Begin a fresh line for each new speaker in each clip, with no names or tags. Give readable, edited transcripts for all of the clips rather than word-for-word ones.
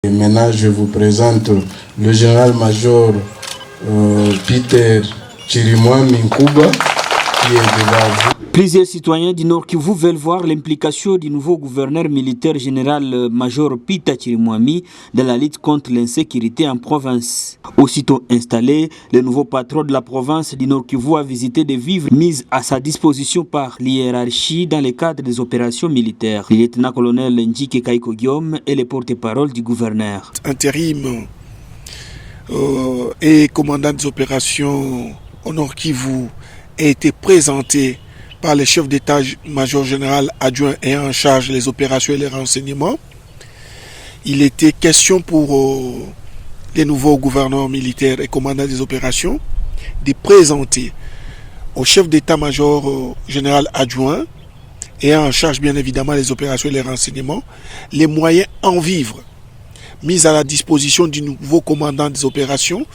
Et maintenant, je vous présente le général-major Peter Chirimwami Nkuba, qui est devant vous.
Plusieurs citoyens du Nord Kivu veulent voir l'implication du nouveau gouverneur militaire général-major Peter Chirimwami dans la lutte contre l'insécurité en province. Aussitôt installé, le nouveau patron de la province du Nord Kivu a visité des vivres mises à sa disposition par l'hiérarchie dans le cadre des opérations militaires. Le lieutenant-colonel Njike Kaiko Guillaume est le porte-parole du gouverneur.
Intérim et commandant des opérations au Nord Kivu a été présenté par le chef d'état-major général adjoint ayant en charge les opérations et les renseignements. Il était question pour les nouveaux gouverneurs militaires et commandants des opérations de présenter au chef d'état-major général adjoint ayant en charge bien évidemment les opérations et les renseignements les moyens en vivre mis à la disposition du nouveau commandant des opérations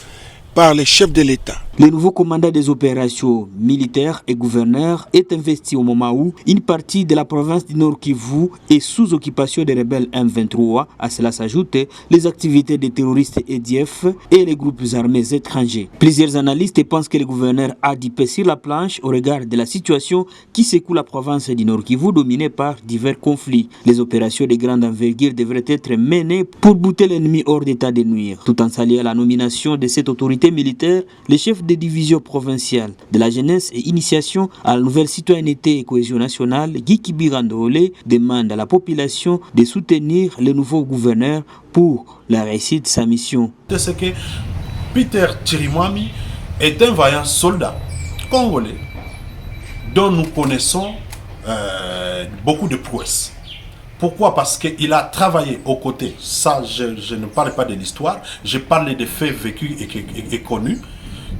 par les chefs de l'État.
Le nouveau commandant des opérations militaires et gouverneur est investi au moment où une partie de la province du Nord Kivu est sous occupation des rebelles M23. À cela s'ajoutent les activités des terroristes EDF et les groupes armés étrangers. Plusieurs analystes pensent que le gouverneur a dippé sur la planche au regard de la situation qui secoue la province du Nord Kivu dominée par divers conflits. Les opérations de grande envergure devraient être menées pour bouter l'ennemi hors d'état de nuire. Tout en saluant la nomination de cette autorité militaire, les chefs des divisions provinciales de la jeunesse et initiation à la nouvelle citoyenneté et cohésion nationale, Guy Kibirandole, demande à la population de soutenir le nouveau gouverneur pour la réussite de sa mission.
C'est que Peter Chirimwami est un vaillant soldat congolais dont nous connaissons beaucoup de prouesses. Pourquoi? Parce qu'il a travaillé aux côtés. Ça, je ne parle pas de l'histoire, je parle des faits vécus et connus.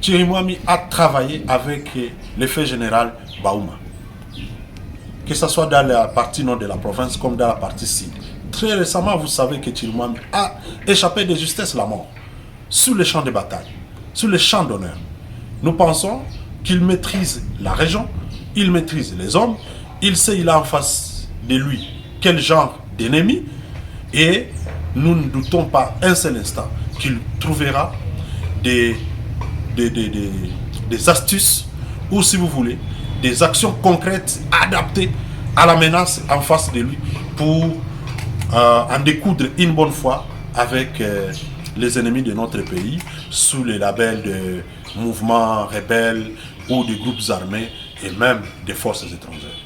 Chirimwami a travaillé avec le fait général Baouma. Que ce soit dans la partie nord de la province comme dans la partie sud. Très récemment, vous savez que Chirimwami a échappé de justesse la mort sur le champ de bataille, sur le champ d'honneur. Nous pensons qu'il maîtrise la région, il maîtrise les hommes, il sait il a en face de lui quel genre d'ennemi, et nous ne doutons pas un seul instant qu'il trouvera des astuces ou, si vous voulez, des actions concrètes adaptées à la menace en face de lui pour en découdre une bonne fois avec les ennemis de notre pays sous le label de mouvements rebelles ou de groupes armés et même des forces étrangères.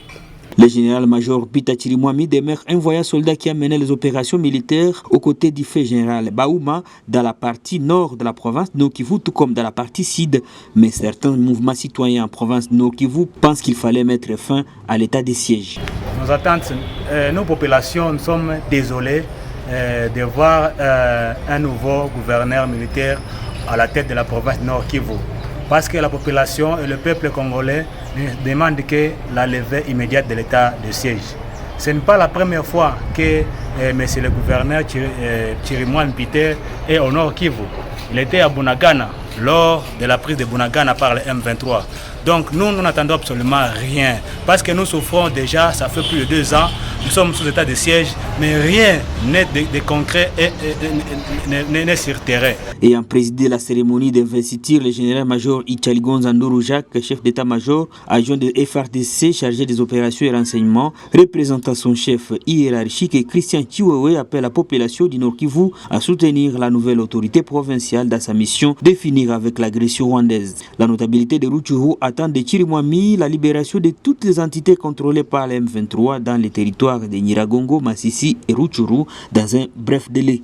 Le général-major Peter Chirimwami demeure un voyant soldat qui a mené les opérations militaires aux côtés du fait général Baouma dans la partie nord de la province Nord Kivu, tout comme dans la partie sud. Mais certains mouvements citoyens en province Nord Kivu pensent qu'il fallait mettre fin à l'état de siège.
Nos attentes, nos populations, nous sommes désolés de voir un nouveau gouverneur militaire à la tête de la province Nord Kivu. Parce que la population et le peuple congolais demandent que la levée immédiate de l'état de siège. Ce n'est pas la première fois que monsieur le gouverneur Chirimwami Peter est au Nord Kivu. Il était à Bunagana lors de la prise de Bunagana par le M23. Donc nous n'attendons absolument rien. Parce que nous souffrons déjà, ça fait plus de 2 ans, nous sommes sous état de siège, mais rien n'est de concret et n'est sur terrain.
Ayant présidé la cérémonie d'investiture, le général-major Ichaligon Zanduru Jacques, chef d'état-major, adjoint de FRDC chargé des opérations et renseignements, représentant son chef hiérarchique et Christian Chiwewe appelle la population du Nord Kivu à soutenir la nouvelle autorité provinciale dans sa mission de finir avec l'agression rwandaise. La notabilité de Rutshuru attend de Chirimwami la libération de toutes les entités contrôlées par les M23 dans les territoires de Nyiragongo, Masisi et Rutshuru dans un bref délai.